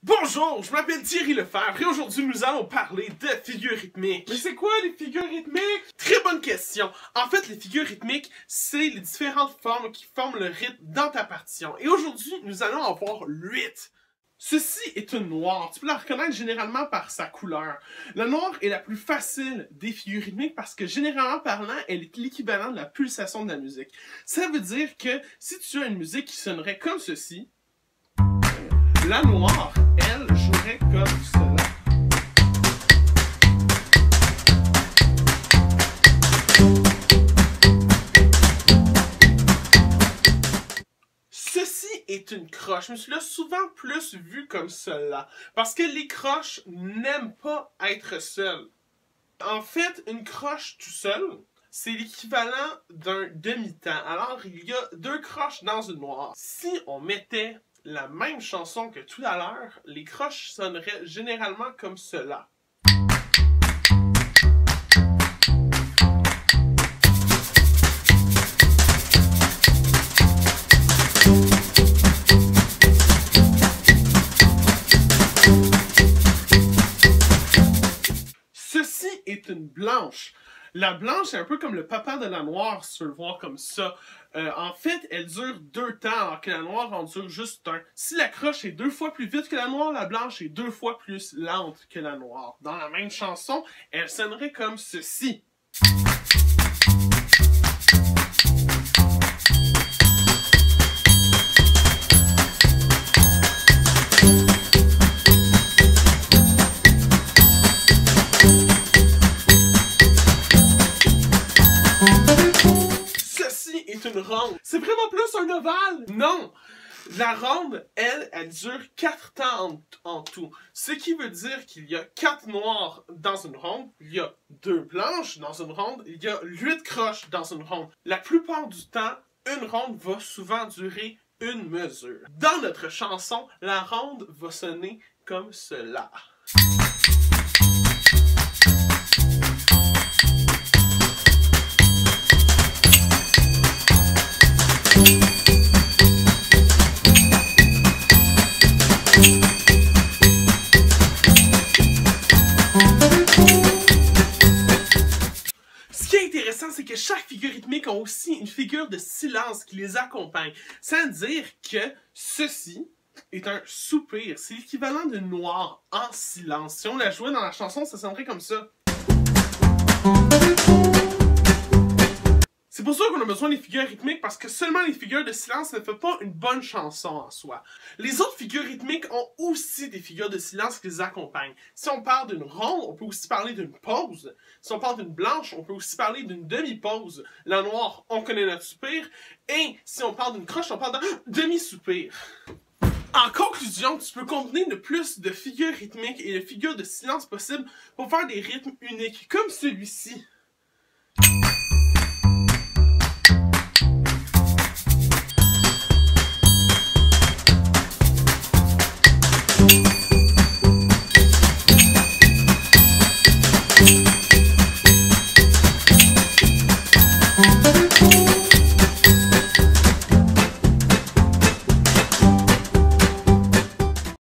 Bonjour, je m'appelle Thierry Lefebvre et aujourd'hui nous allons parler de figures rythmiques. Mais c'est quoi les figures rythmiques? Très bonne question. En fait, les figures rythmiques, c'est les différentes formes qui forment le rythme dans ta partition. Et aujourd'hui, nous allons en voir 8. Ceci est une noire. Tu peux la reconnaître généralement par sa couleur. La noire est la plus facile des figures rythmiques parce que généralement parlant, elle est l'équivalent de la pulsation de la musique. Ça veut dire que si tu as une musique qui sonnerait comme ceci, la noire, elle, jouerait comme cela. Ceci est une croche. Je me suis là souvent plus vu comme cela. Parce que les croches n'aiment pas être seules. En fait, une croche tout seul, c'est l'équivalent d'un demi-temps. Alors, il y a deux croches dans une noire. Si on mettait la même chanson que tout à l'heure, les croches sonneraient généralement comme cela. Ceci est une blanche. La blanche est un peu comme le papa de la noire, si tu veux le voir comme ça. En fait, elle dure 2 temps, alors que la noire en dure juste 1. Si la croche est 2 fois plus vite que la noire, la blanche est 2 fois plus lente que la noire. Dans la même chanson, elle sonnerait comme ceci. Une ronde. C'est vraiment plus un ovale! Non! La ronde, elle dure 4 temps en tout. Ce qui veut dire qu'il y a 4 noirs dans une ronde, il y a 2 blanches dans une ronde, il y a 8 croches dans une ronde. La plupart du temps, une ronde va souvent durer une mesure. Dans notre chanson, la ronde va sonner comme cela. C'est que chaque figure rythmique a aussi une figure de silence qui les accompagne. Sans dire que ceci est un soupir. C'est l'équivalent de noir en silence. Si on la jouait dans la chanson, ça sonnerait comme ça. C'est pour ça qu'on a besoin des figures rythmiques, parce que seulement les figures de silence ne font pas une bonne chanson en soi. Les autres figures rythmiques ont aussi des figures de silence qui les accompagnent. Si on parle d'une ronde, on peut aussi parler d'une pause. Si on parle d'une blanche, on peut aussi parler d'une demi-pause. La noire, on connaît notre soupir. Et si on parle d'une croche, on parle d'un demi-soupir. En conclusion, tu peux combiner le plus de figures rythmiques et de figures de silence possible pour faire des rythmes uniques, comme celui-ci.